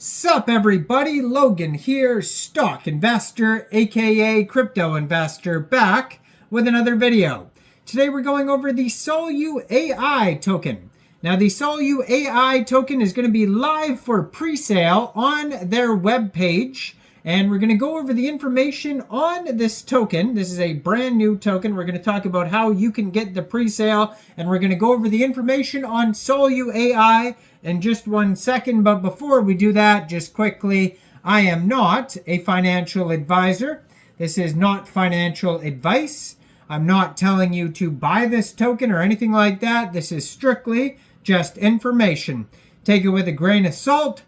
Sup everybody, Logan here, stock investor aka crypto investor, back with another video. Today we're going over the SoluAI token. Now the SoluAI token is going to be live for pre-sale on their webpage, and we're going to go over the information on this token. This is a brand new token. We're going to talk about how you can get the pre-sale, and we're going to go over the information on SoluAI in just 1 second. But before we do that, just quickly, I am not a financial advisor. This is not financial advice. I'm not telling you to buy this token or anything like that. This is strictly just information. Take it with a grain of salt.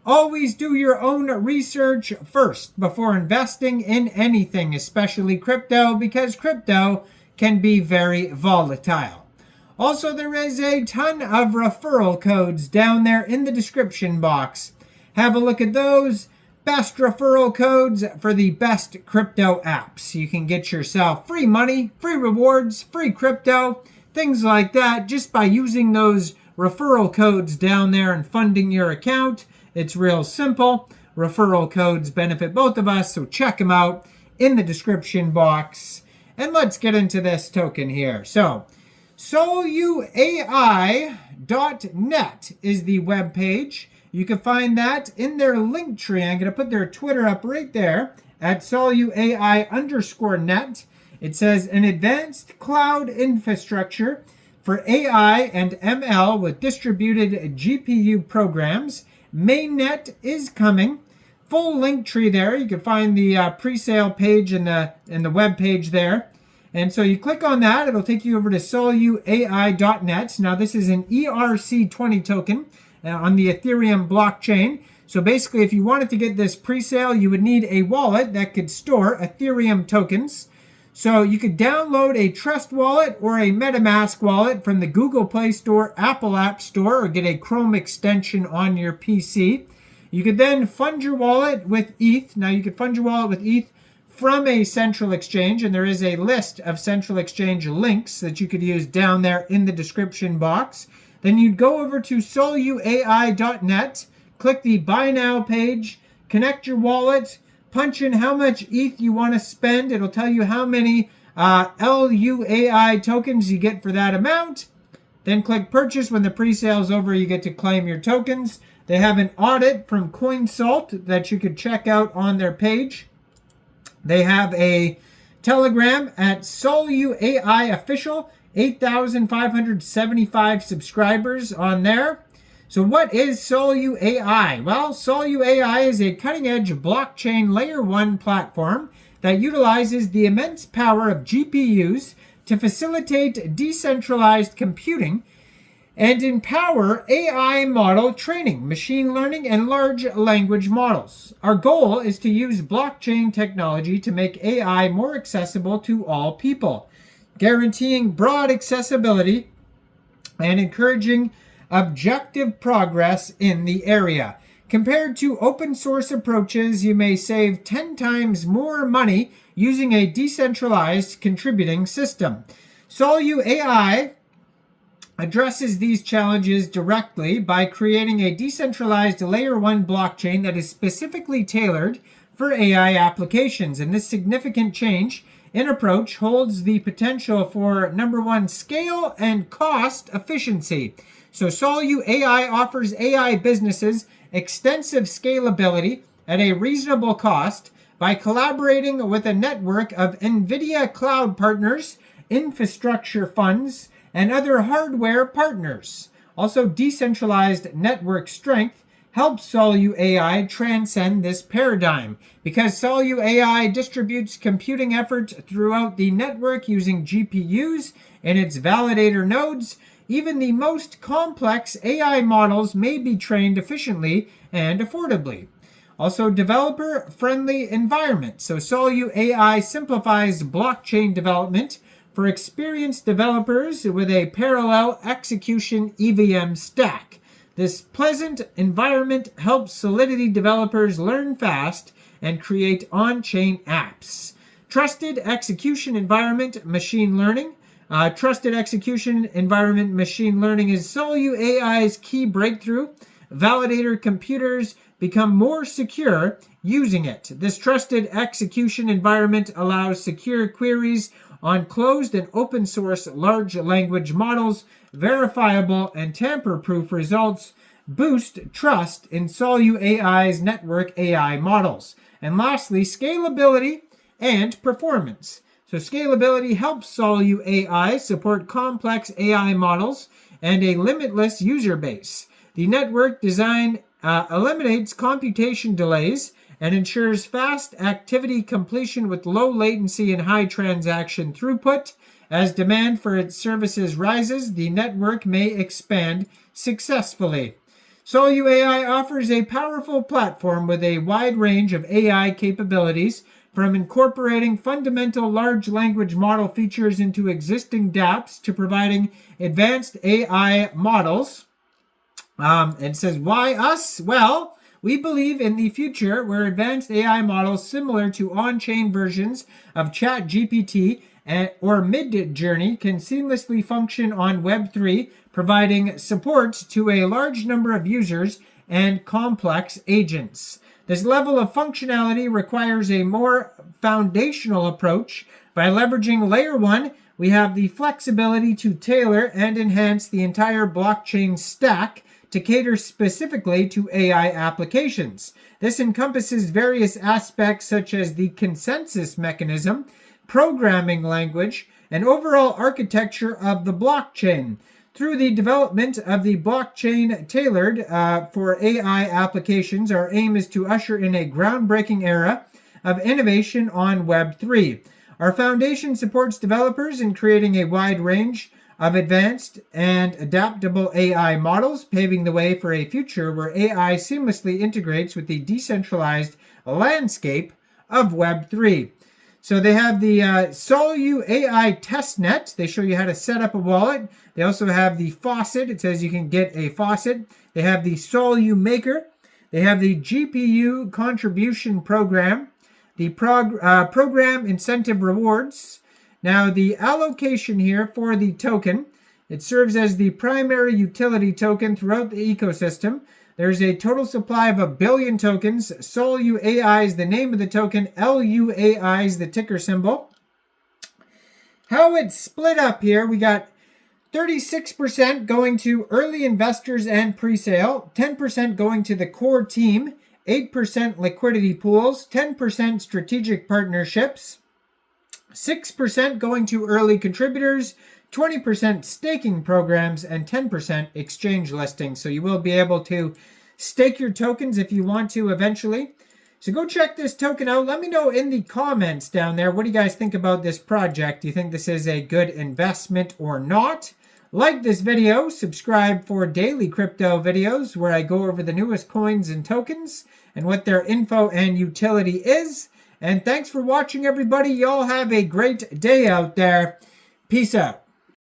Always do your own research first before investing in anything, especially crypto, because crypto can be very volatile. Also, there is a ton of referral codes down there in the description box. Have a look at those. Best referral codes for the best crypto apps. You can get yourself free money, free rewards, free crypto, things like that, just by using those referral codes down there and funding your account. It's real simple. Referral codes benefit both of us, so check them out in the description box. And let's get into this token here. So, SoluAI.net is the web page. You can find that in their link tree. I'm going to put their Twitter up right there at SoluAI_net. It says an advanced cloud infrastructure for AI and ML with distributed GPU programs. Mainnet is coming. Full link tree there. You can find the pre-sale page in the web page there. And so you click on that, it'll take you over to SoluAI.net. Now this is an ERC20 token on the Ethereum blockchain. So basically, if you wanted to get this pre-sale, you would need a wallet that could store Ethereum tokens. So you could download a Trust wallet or a MetaMask wallet from the Google Play Store, Apple App Store, or get a Chrome extension on your PC. You could then fund your wallet with ETH. Now you could fund your wallet with ETH from a central exchange, and there is a list of central exchange links that you could use down there in the description box. Then you'd go over to SoluAI.net, click the Buy Now page, connect your wallet, punch in how much ETH you want to spend. It'll tell you how many LUAI tokens you get for that amount. Then click Purchase. When the pre-sale is over, you get to claim your tokens. They have an audit from CoinSalt that you could check out on their page. They have a Telegram at SoluAI Official, 8,575 subscribers on there. So what is SoluAI? Well, SoluAI is a cutting-edge blockchain layer 1 platform that utilizes the immense power of GPUs to facilitate decentralized computing and empower AI model training, machine learning, and large language models. Our goal is to use blockchain technology to make AI more accessible to all people, guaranteeing broad accessibility and encouraging objective progress in the area. Compared to open source approaches, you may save 10 times more money using a decentralized contributing system. SoluAI addresses these challenges directly by creating a decentralized layer 1 blockchain that is specifically tailored for AI applications. And this significant change in approach holds the potential for number 1, scale and cost efficiency. So SoluAI offers AI businesses extensive scalability at a reasonable cost by collaborating with a network of NVIDIA cloud partners, infrastructure funds, and other hardware partners. Also, decentralized network strength helps SoluAI transcend this paradigm because SoluAI distributes computing effort throughout the network using GPUs and its validator nodes. Even the most complex AI models may be trained efficiently and affordably. Also, developer-friendly environment. So SoluAI simplifies blockchain development for experienced developers with a parallel execution EVM stack. This pleasant environment helps Solidity developers learn fast and create on-chain apps. Trusted execution environment machine learning. Trusted execution environment machine learning is SoluAI's key breakthrough. validator computers become more secure using it. This trusted execution environment allows secure queries on closed and open source large language models. Verifiable and tamper-proof results boost trust in SoluAI's network AI models. And lastly, scalability and performance. So scalability helps SoluAI support complex AI models and a limitless user base. The network design eliminates computation delays and ensures fast activity completion with low latency and high transaction throughput. As demand for its services rises, the network may expand successfully. SoluAI offers a powerful platform with a wide range of AI capabilities, from incorporating fundamental large language model features into existing dApps to providing advanced AI models. It says, why us? Well, we believe in the future where advanced AI models similar to on-chain versions of ChatGPT or Midjourney can seamlessly function on Web3, providing support to a large number of users and complex agents. This level of functionality requires a more foundational approach. By leveraging Layer 1, we have the flexibility to tailor and enhance the entire blockchain stack to cater specifically to AI applications. This encompasses various aspects such as the consensus mechanism, programming language, and overall architecture of the blockchain. Through the development of the blockchain tailored for AI applications, our aim is to usher in a groundbreaking era of innovation on Web3. Our foundation supports developers in creating a wide range of advanced and adaptable AI models, paving the way for a future where AI seamlessly integrates with the decentralized landscape of Web3. So they have the SoluAI testnet. They show you how to set up a wallet. They also have the faucet. It says you can get a faucet. They have the SOLU maker. They have the GPU contribution program. The program incentive rewards. Now the allocation here for the token, it serves as the primary utility token throughout the ecosystem. There's a total supply of 1 billion tokens. SoluAI is the name of the token. LUAI is the ticker symbol. How it's split up here, we got 36% going to early investors and pre-sale, 10% going to the core team, 8% liquidity pools, 10% strategic partnerships, 6% going to early contributors, 20% staking programs, and 10% exchange listings. So you will be able to stake your tokens if you want to eventually. So go check this token out. Let me know in the comments down there, what do you guys think about this project? Do you think this is a good investment or not? Like this video, subscribe for daily crypto videos where I go over the newest coins and tokens and what their info and utility is. And thanks for watching, everybody. Y'all have a great day out there. Peace out.